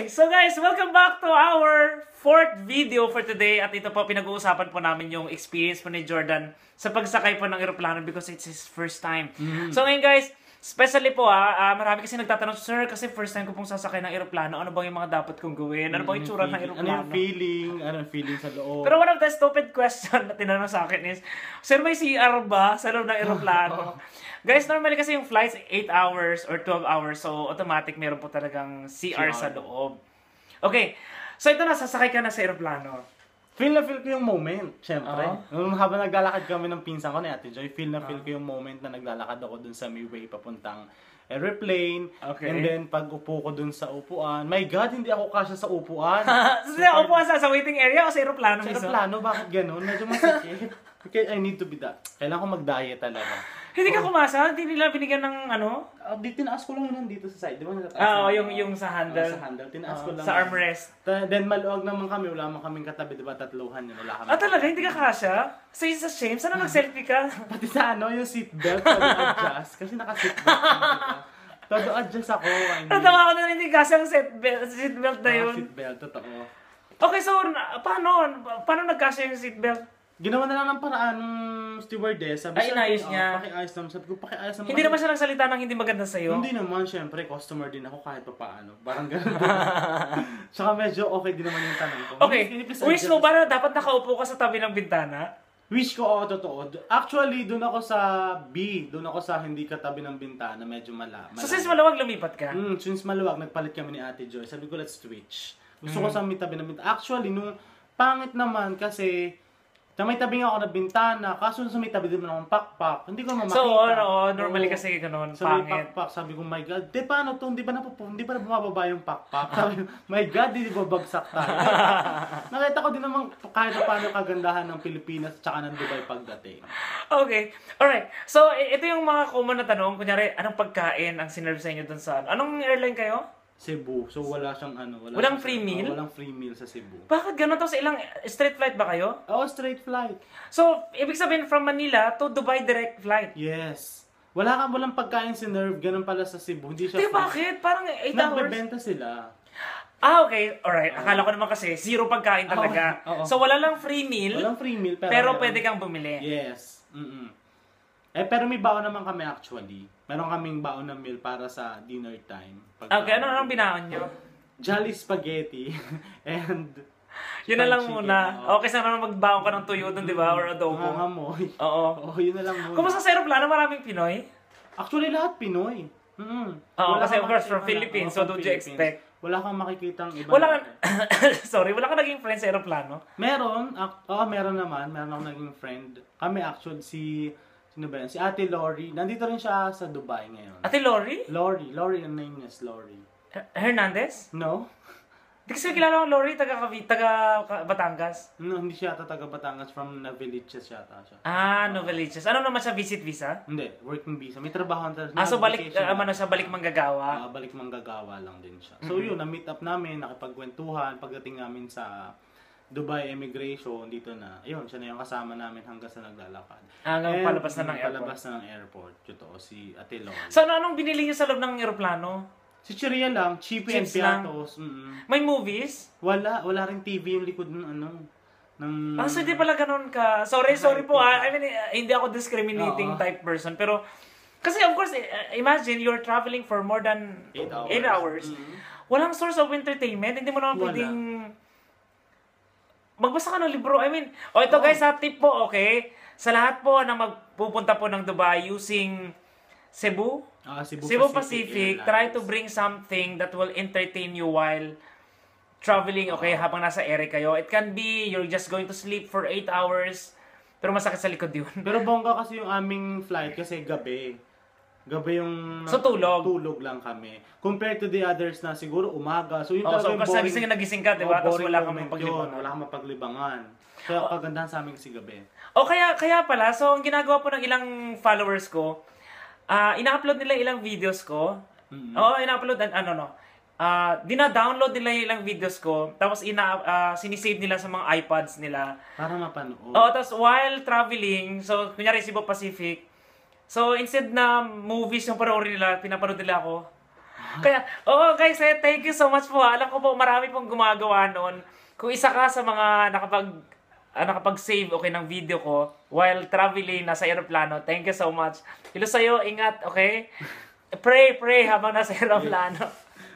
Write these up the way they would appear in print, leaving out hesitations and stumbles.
Okay, so guys, welcome back to our fourth video for today. At ito po, pinag-uusapan po namin yung experience po ni Jordan sa pagsakay po ng eroplano because it's his first time. So ngayon guys, especially po marami kasi nagtatanong, Sir, kasi first time ko pong sasakay ng eroplano, ano bang yung mga dapat kong gawin? Ano bang itsura ng eroplano? Ano yung feeling? Ano yung feeling sa loob? Pero one of the stupid question na tinanong sa akin is, Sir, may CR ba sa loob ng eroplano? Guys, normally kasi yung flights 8 hours or 12 hours, so automatic meron po talagang CR sa loob. Okay, so ito na, sasakay ka na sa eroplano. Feel na feel ko yung moment, syempre. Habang naglalakad kami ng pinsan ko na Ate Joy, feel na feel ko yung moment na naglalakad ako dun sa Midway papuntang airplane. Okay. And then, pag upo ko dun sa upuan, my God, hindi ako kasya sa upuan. So, upuan sa waiting area o sa eroplano Sa mismo? eroplano, bakit ganun? Medyo masikip. Okay, I need to be that. Kailangan ko mag-diet talaga. Hindi ka kumasa? Hindi nila binigyan ng ano? Di tinaas ko lang yun dito sa side. Di ba natataas? Oo, yung sa handle. Sa handle. Tinaas ko lang. Sa armrest. Then maluwag naman kami. Wala naman kaming katabi. Di ba tatluhan yun? Wala kami. Talaga? Hindi ka kasya? So, it's a shame. Sana nag-selfie ka? Pati sa ano, yung seatbelt. Todo adjust. Kasi naka-seatbelt. Todo adjust ako. Natawa ko na hindi kasya ang seatbelt na yun. Seatbelt, totoo. Okay, so, paano nagkasya yung seatbelt? Ginawa na lang ng paraan ng stewardess. Sabi inayos niya. Pakiayos naman. Sabi ko, pakiayos naman. Hindi naman siya nagsalita ng hindi maganda sa'yo? Hindi naman, syempre, customer din ako kahit pa paano. Parang gano'n. Tsaka medyo okay din naman yung tanong ko. Okay, wish mo ba na dapat nakaupo ka sa tabi ng bintana? Wish ko, oo, totoo. Actually, doon ako sa B. Doon ako sa hindi katabi ng bintana. Medyo malawag. So, since maluwag, lumipat ka? Since maluwag, nagpalit kami ni Ate Joy. Sabi ko, let's switch. Gusto ko sa may tabi ng bintana. Actually, nung pangit naman kasi may tabi nga ako na bintana, kaso sa may tabi din naman pakpak, hindi ko makita. So, normally kasi gano'n, so, pangit. Pakpak, sabi ko, my God, paano to? Hindi ba na bumababa yung pakpak? Sabi ko, my God, hindi ba bagsak tayo? Nakita ko din naman kahit paano kagandahan ng Pilipinas tsaka ng Dubai pagdating. Okay, alright. So, ito yung mga common na tanong. Kunyari, anong pagkain ang sinerve sa inyo dun sa... Anong airline kayo? Cebu. So, wala siyang Walang free meal? Walang free meal sa Cebu. Bakit gano'n? Tapos ilang straight flight ba kayo? Oo, straight flight. So, ibig sabihin from Manila to Dubai direct flight? Yes. Walang pagkain si Nerve, ganun pala sa Cebu. Hindi siya free. Bakit? Parang 8 hours? Nagbebenta sila. Okay. Alright. Akala ko naman kasi, zero pagkain talaga. So, wala lang free meal? Walang free meal. Pero pwede kang bumili? Yes. Pero may baon naman kami actually. Meron kaming baon na meal para sa dinner time. Okay, anong binaon nyo? Jolly spaghetti and yun na lang muna. Okay, sana naman magbaon ka ng tuyo doon, di ba? Or adobo. Nangangamoy. Oo. Yun na lang muna. Kumusta sa aeroplano? Maraming Pinoy? Actually, lahat Pinoy. Oo, kasi of course from Philippines. So, don't you expect? Wala kang makikitang iba. Wala kang naging friend sa aeroplano? Meron. Meron naman. Meron akong naging friend. Kami actually sino ba yan? Si Ate Lori. Nandito rin siya sa Dubai ngayon. Ate Lori? Lori, ang name niya is Lori. Hernandez? No. Hindi kasi kilala ko Lori, taga Batangas. No, hindi siya taga Batangas. From Novaliches yata siya. Novaliches. Ano naman siya, visit visa? Hindi, working visa. May trabaho. So balik manggagawa? Balik manggagawa lang din siya. So yun, na-meet up namin, nakipagkwentuhan. Pagdating namin sa Dubai Immigration, dito na. Ayun, siya na yung kasama namin hanggang sa naglalakad. Hanggang palabas na ng airport. Palabas na ng airport. Totoo, si Ate Lori. So anong binili niyo sa loob ng aeroplano? Si Chiria lang, Chippy and Piatos. May movies? Wala rin TV yung likod ng so hindi pala ganun ka. Sorry po. I mean, hindi ako discriminating type person. Pero, kasi of course, imagine you're traveling for more than 8 hours. Walang source of entertainment. Hindi mo naman pwedeng magbasa ka ng libro. I mean, ito guys, tip po, okay? Sa lahat po na magpupunta po ng Dubai using Cebu Pacific, try to bring something that will entertain you while traveling, okay? Habang nasa ere kayo. It can be, you're just going to sleep for 8 hours, pero masakit sa likod yun. Pero bongga kasi yung aming flight kasi gabi. Gabi yung... So, tulog? Tulog lang kami. Compared to the others na siguro umaga. So, yun so, kasi nagising ka, di ba? Tapos wala kang mapaglibangan. Wala kang mapaglibangan. Kaya kagandahan sa amin kasi gabi. Kaya pala, so, ang ginagawa po ng ilang followers ko, ina-upload nila ilang videos ko. Ina-upload, dina-download nila yung ilang videos ko. Tapos, sinisave nila sa mga iPads nila. Para mapanood. Tapos, while traveling, so, kunyari, Cebu Pacific, so, instead na movies yung panoorin nila, pinapanood nila ako. Kaya, oo guys, thank you so much po. Alam ko po, marami pong gumagawa noon. Kung isa ka sa mga nakapag-save ng video ko while traveling nasa aeroplano, thank you so much. Hello sa'yo, ingat, okay? Pray habang nasa aeroplano.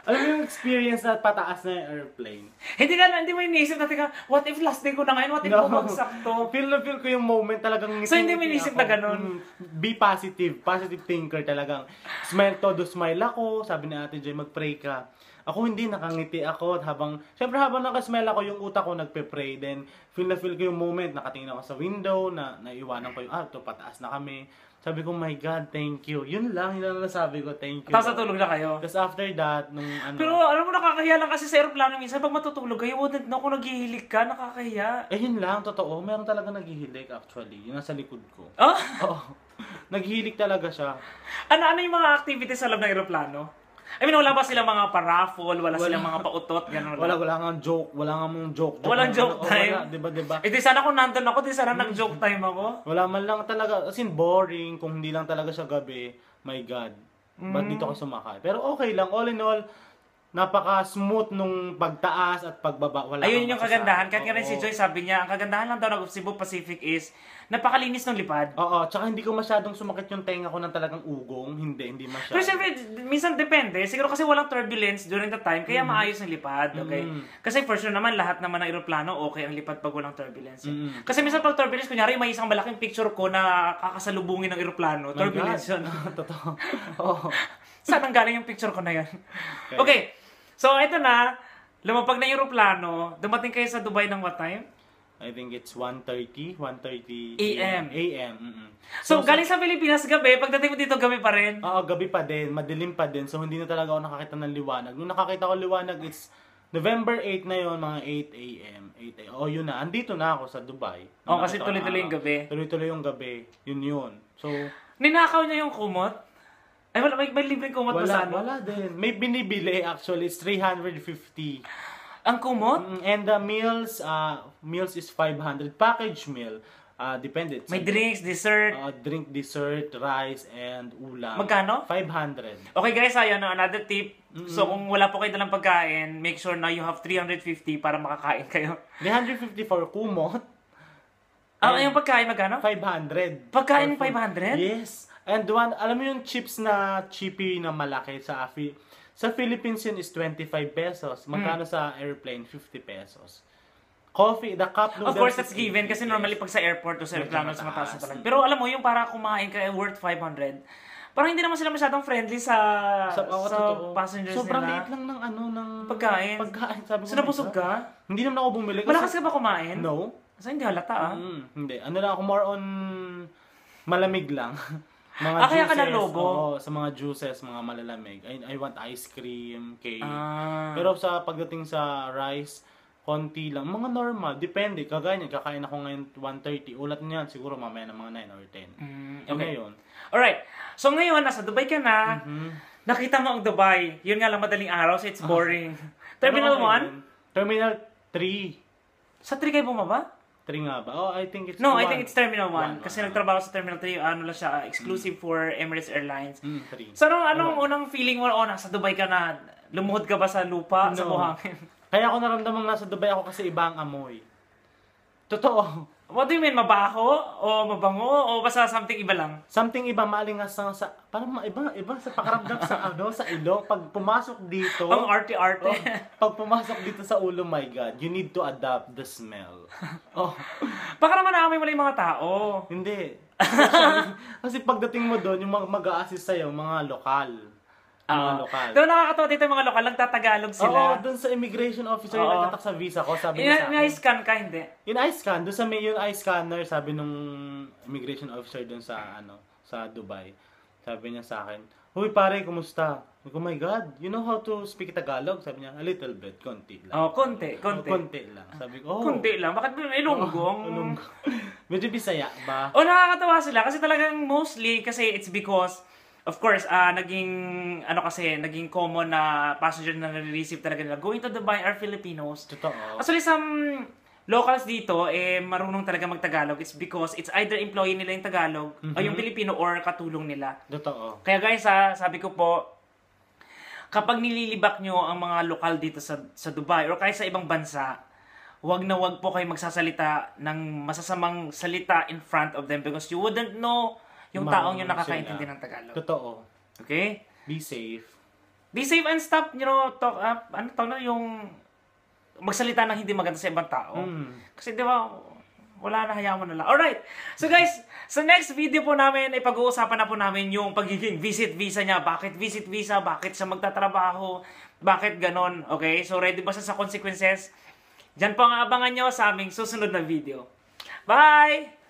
Alam mo yung experience na pataas na yung airplane? Hindi mo iniisip natin what if last day ko na ngayon? What if bumagsak to? Feel ko yung moment talagang So hindi mo iniisip na ganun? Be positive thinker talagang. Todo smile ako, sabi ni Ate Joy, mag-pray ka. Ako hindi, nakangiti ako at syempre habang nakasmile ako, yung utak ko nagpe-pray. Then, feel ko yung moment, nakatingin ako sa window, naiwanan ko yung, ito, pataas na kami. Sabi ko, my God, thank you. Yun lang nasabi ko, thank you. Tapos natulog na kayo? Tapos after that, Pero alam mo, nakakahiya lang kasi sa aeroplano minsan, pag matutulog kayo, wouldn't know kung naghihilig ka, nakakahiya. Yun lang, totoo. Meron talaga naghihilig actually. Yung nasa likod ko. Oh? Oo. Naghihilig talaga siya. Ano yung mga activities sa loob ng aeroplano? I mean, wala ba silang mga pa-raffle, wala silang mga pa-utot, gano'n? Wala nga joke, wala nga mong joke. Walang joke time? Wala, diba? Di sana kung nandun ako, di sana nag-joke time ako. Wala man lang talaga, as in boring, kung hindi lang talaga siya gabi, my God. Ba't dito ako sumakay? Pero okay lang, all in all, napaka-smooth nung pagtaas at pagbaba. Ayun yung kagandahan. Kahit nga rin si Joy, sabi niya, ang kagandahan lang daw ng Cebu Pacific is, napakalinis ng lipad. Oo, tsaka hindi ko masyadong sumakit yung tenga ko ng talagang ugong. Hindi masyado. Pero syempre, minsan depende. Siguro kasi walang turbulence during the time, kaya maayos ang lipad. Okay? Kasi for sure naman, lahat naman ng aeroplano, okay ang lipad pag walang turbulence. Kasi minsan pag turbulence, kunyari may isang malaking picture ko na kakasalubungin ng aeroplano. Turbulence yun. Totoo. Oo. Saan ang galing yung picture ko na yan? Okay. So, ito na. Lumapag na yung aeroplano. Dumating kayo sa Dubai ng what time? I think it's 1:30 AM. So, galing sa Pilipinas gabi, pagdating mo dito gabi pa rin? Oo, gabi pa din, madilim pa din. So, hindi na talaga ako nakakita ng liwanag. Nung nakakita ko liwanag, it's November 8 na yon, mga 8 AM. Yun na. Andito na ako sa Dubai. Kasi tuloy-tuloy yung gabi. Tuloy-tuloy yung gabi. Yun. So, ninakaw niya yung kumot? Ay, wala, may libreng kumot ba sa ano? Wala din. May binibili actually. It's 350. Ang kumot? And the meals is 500. Package meal. Depende. May drinks, dessert. Drink, dessert, rice, and ulam. Magkano? 500. Okay guys, ayun, another tip. So kung wala po kayo dalang pagkain, make sure na you have 350 para makakain kayo. 350 for kumot. Yung pagkain, magkano? 500. Pagkain 500? Yes. And alam mo yung chips na chippy na malaki sa Philippines yun is 25 pesos. Magkano sa airplane? 50 pesos. Coffee, the cup noodles. Of course, that's given kasi normally pag sa airport o sa aeroplano, mas mataas na talaga. Pero alam mo, yung para kumain ka worth 500, parang hindi naman sila masyadong friendly sa passengers Sobrang nila. liit lang ng pagkain. Sabi ko. So, nabusog ka? Hindi naman ako bumili. Malakas ka ba kumain? No. Kasi hindi halata Hindi. Ano lang ako, more on malamig lang. Mga kaya ka nalobo? Oo, sa mga juices, mga malalamig. I want ice cream, cake. Pero sa pagdating sa rice, konti lang. Mga normal, depende. Kagaya niyan, kakain ako ngayon 1:30. Ulat niyan, siguro mamaya na mga 9 or 10. Okay. Ngayon. Alright. So ngayon, nasa Dubai ka na. Nakita mo ang Dubai. Yun nga lang madaling araw, so it's boring. Terminal 1? Terminal 3. Sa 3 kayo bumaba? 3 nga ba? I think it's I think it's Terminal 1. Kasi nagtrabaho sa Terminal 3, ano lang siya, exclusive for Emirates Airlines. 3. So, anong unang feeling mo? Nasa Dubai ka na. Lumuhod ka ba sa lupa, sa buhangin? Kaya ako naramdaman nasa Dubai ako kasi iba ang amoy. Totoo. What do you mean? Mabaho? O mabango? O basta something iba lang? Something iba, maalingas sa parang iba sa pakaramdam sa ilong. Pag pumasok dito, Ang arte-arte. Pag pumasok dito sa ulo, my God, you need to adapt the smell. Baka naman naamoy mo lang yung mga tao. Hindi. Kasi pagdating mo doon, yung mag-a-assist sa'yo, mga lokal. Mga lokal. Pero nakakatawa dito yung mga lokal, nagtatagalog sila. Doon sa immigration officer yung nagtatak sa visa ko, sabi niya sa akin. I-scan ka, hindi? Yung i-scan, doon sa yung i-scanner, sabi nung immigration officer doon sa Dubai. Sabi niya sa akin, "Huy pare, kumusta?" Oh my God, you know how to speak Tagalog? Sabi niya, a little bit, konti lang. Konti. Konti lang. Sabi ko, Konti lang. Bakit ba ilunggong? Medyo Bisaya ba? Nakakatawa sila kasi talagang mostly kasi it's because of course, naging common na passenger na nare-receive talaga nila going to Dubai are Filipinos. Totoo. Actually, some locals dito, marunong talaga mag-Tagalog. It's because it's either employee nila yung Tagalog, o yung Pilipino, or katulong nila. Totoo. Kaya guys, sabi ko po, kapag nililibak nyo ang mga lokal dito sa Dubai or kahit sa ibang bansa, wag na wag po kayo magsasalita ng masasamang salita in front of them because you wouldn't know yung taong yung nakakaintindi ng Tagalog. Totoo. Okay? Be safe. Be safe and stop, talk up, yung magsalita ng hindi maganda sa ibang tao. Kasi di ba, wala na, hayaan mo na lang. Alright, so guys, sa next video po namin, ay pag-uusapan na po namin yung pagiging visit visa niya. Bakit visit visa? Bakit siya magtatrabaho? Bakit ganon? Okay, so ready ba siya sa consequences? Diyan po ang abangan nyo sa aming susunod na video. Bye!